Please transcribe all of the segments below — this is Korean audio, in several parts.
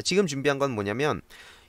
지금 준비한 건 뭐냐면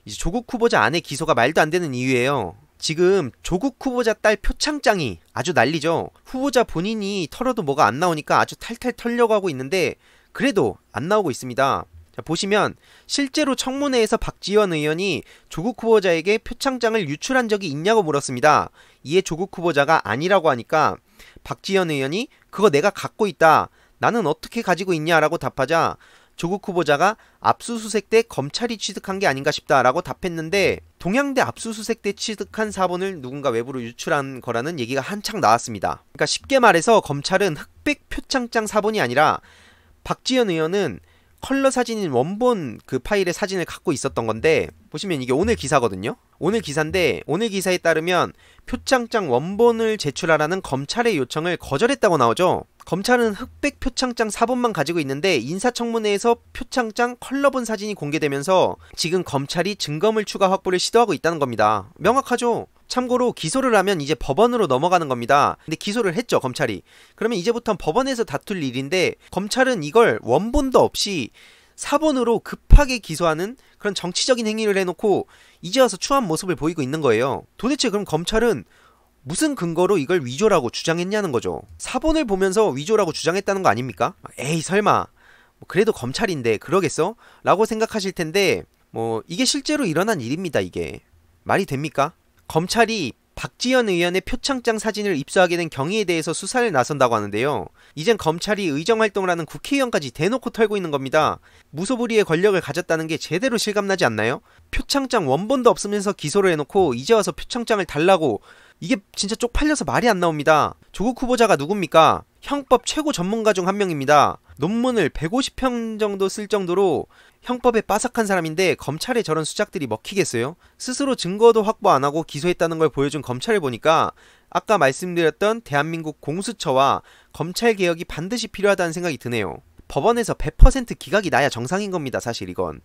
이제 조국 후보자 아내 기소가 말도 안 되는 이유예요. 지금 조국 후보자 딸 표창장이 아주 난리죠. 후보자 본인이 털어도 뭐가 안 나오니까 아주 탈탈 털려고 하고 있는데 그래도 안 나오고 있습니다. 자, 보시면 실제로 청문회에서 박지원 의원이 조국 후보자에게 표창장을 유출한 적이 있냐고 물었습니다. 이에 조국 후보자가 아니라고 하니까 박지원 의원이 그거 내가 갖고 있다. 나는 어떻게 가지고 있냐라고 답하자 조국 후보자가 압수수색 때 검찰이 취득한 게 아닌가 싶다라고 답했는데 동양대 압수수색 때 취득한 사본을 누군가 외부로 유출한 거라는 얘기가 한창 나왔습니다. 그러니까 쉽게 말해서 검찰은 흑백 표창장 사본이 아니라 박지원 의원은 컬러 사진인 원본 그 파일의 사진을 갖고 있었던 건데 보시면 이게 오늘 기사거든요. 오늘 기사인데 오늘 기사에 따르면 표창장 원본을 제출하라는 검찰의 요청을 거절했다고 나오죠. 검찰은 흑백 표창장 사본만 가지고 있는데 인사청문회에서 표창장 컬러본 사진이 공개되면서 지금 검찰이 증거물 추가 확보를 시도하고 있다는 겁니다. 명확하죠. 참고로 기소를 하면 이제 법원으로 넘어가는 겁니다. 근데 기소를 했죠, 검찰이. 그러면 이제부터는 법원에서 다툴 일인데 검찰은 이걸 원본도 없이 사본으로 급하게 기소하는 그런 정치적인 행위를 해놓고 이제 와서 추한 모습을 보이고 있는 거예요. 도대체 그럼 검찰은 무슨 근거로 이걸 위조라고 주장했냐는 거죠. 사본을 보면서 위조라고 주장했다는 거 아닙니까? 에이 설마 그래도 검찰인데 그러겠어? 라고 생각하실 텐데 이게 실제로 일어난 일입니다. 이게 말이 됩니까? 검찰이 박지원 의원의 표창장 사진을 입수하게 된 경위에 대해서 수사를 나선다고 하는데요. 이젠 검찰이 의정활동을 하는 국회의원까지 대놓고 털고 있는 겁니다. 무소불위의 권력을 가졌다는 게 제대로 실감나지 않나요? 표창장 원본도 없으면서 기소를 해놓고 이제 와서 표창장을 달라고, 이게 진짜 쪽팔려서 말이 안 나옵니다. 조국 후보자가 누굽니까? 형법 최고 전문가 중 한 명입니다. 논문을 150편 정도 쓸 정도로 형법에 빠삭한 사람인데 검찰에 저런 수작들이 먹히겠어요? 스스로 증거도 확보 안하고 기소했다는 걸 보여준 검찰을 보니까 아까 말씀드렸던 대한민국 공수처와 검찰개혁이 반드시 필요하다는 생각이 드네요. 법원에서 100% 기각이 나야 정상인 겁니다. 사실 이건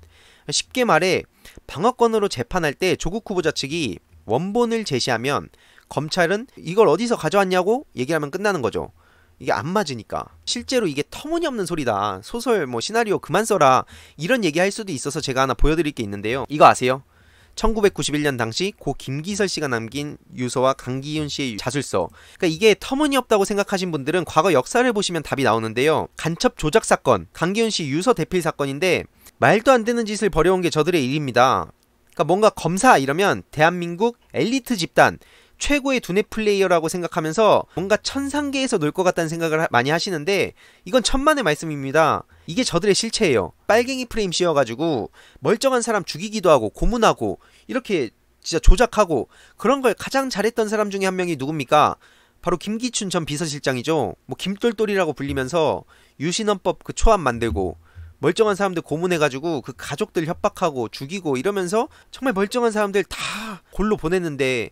쉽게 말해 방어권으로 재판할 때 조국 후보자 측이 원본을 제시하면 검찰은 이걸 어디서 가져왔냐고 얘기하면 끝나는 거죠. 이게 안 맞으니까. 실제로 이게 터무니없는 소리다, 소설 시나리오 그만 써라, 이런 얘기 할 수도 있어서 제가 하나 보여드릴 게 있는데요. 이거 아세요? 1991년 당시 고 김기설 씨가 남긴 유서와 강기훈 씨의 자술서. 그러니까 이게 터무니없다고 생각하신 분들은 과거 역사를 보시면 답이 나오는데요. 간첩 조작 사건, 강기훈 씨 유서 대필 사건인데 말도 안 되는 짓을 벌여온 게 저들의 일입니다. 그러니까 뭔가 검사 이러면 대한민국 엘리트 집단 최고의 두뇌 플레이어라고 생각하면서 뭔가 천상계에서 놀 것 같다는 생각을 많이 하시는데 이건 천만의 말씀입니다. 이게 저들의 실체예요. 빨갱이 프레임 씌워가지고 멀쩡한 사람 죽이기도 하고 고문하고 이렇게 진짜 조작하고 그런 걸 가장 잘했던 사람 중에 한 명이 누굽니까? 바로 김기춘 전 비서실장이죠. 김똘똘이라고 불리면서 유신헌법 그 초안 만들고 멀쩡한 사람들 고문해가지고 그 가족들 협박하고 죽이고 이러면서 정말 멀쩡한 사람들 다 골로 보냈는데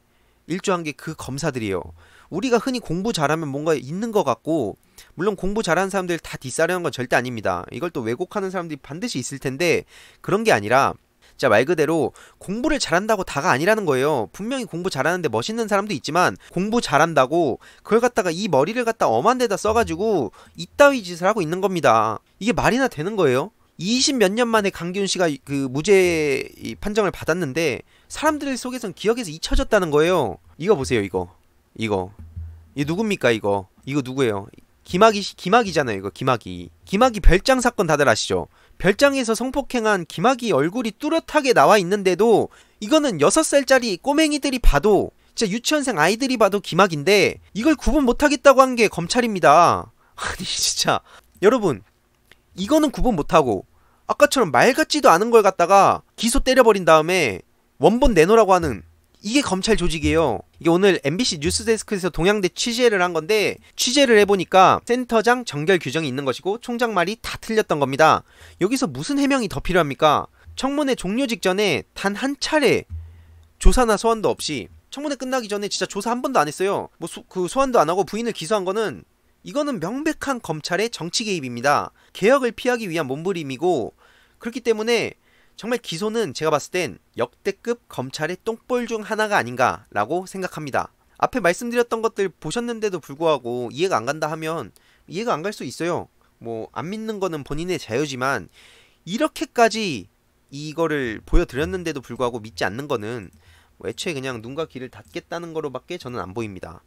일조한 게 그 검사들이에요. 우리가 흔히 공부 잘하면 뭔가 있는 것 같고, 물론 공부 잘하는 사람들 다 뒷사려는 건 절대 아닙니다. 이걸 또 왜곡하는 사람들이 반드시 있을 텐데 그런 게 아니라 진짜 말 그대로 공부를 잘한다고 다가 아니라는 거예요. 분명히 공부 잘하는데 멋있는 사람도 있지만 공부 잘한다고 그걸 갖다가 이 머리를 갖다 엄한 데다 써가지고 이따위 짓을 하고 있는 겁니다. 이게 말이나 되는 거예요? 20 몇 년 만에 강기훈 씨가 그 무죄 판정을 받았는데 사람들 속에선 기억에서 잊혀졌다는 거예요. 이거 보세요. 이거 누굽니까? 이거 누구예요? 김학이잖아요. 이거 김학이 별장 사건 다들 아시죠? 별장에서 성폭행한 김학이 얼굴이 뚜렷하게 나와 있는데도 이거는 6살짜리 꼬맹이들이 봐도, 진짜 유치원생 아이들이 봐도 김학인데 이걸 구분 못하겠다고 한 게 검찰입니다. 아니 진짜 여러분, 이거는 구분 못하고 아까처럼 말 같지도 않은 걸 갖다가 기소 때려버린 다음에 원본 내놓으라고 하는, 이게 검찰 조직이에요. 이게 오늘 MBC 뉴스데스크에서 동양대 취재를 한 건데, 취재를 해보니까 센터장 정결 규정이 있는 것이고 총장 말이 다 틀렸던 겁니다. 여기서 무슨 해명이 더 필요합니까? 청문회 종료 직전에 단 한 차례 조사나 소환도 없이 청문회 끝나기 전에 진짜 조사 한 번도 안 했어요. 그 소환도 안 하고 부인을 기소한 거는, 이거는 명백한 검찰의 정치 개입입니다. 개혁을 피하기 위한 몸부림이고, 그렇기 때문에 정말 기소는 제가 봤을 땐 역대급 검찰의 똥볼 중 하나가 아닌가라고 생각합니다. 앞에 말씀드렸던 것들 보셨는데도 불구하고 이해가 안 간다 하면 이해가 안 갈 수 있어요. 안 믿는 거는 본인의 자유지만 이렇게까지 이거를 보여드렸는데도 불구하고 믿지 않는 거는 뭐 애초에 그냥 눈과 귀를 닫겠다는 거로밖에 저는 안 보입니다.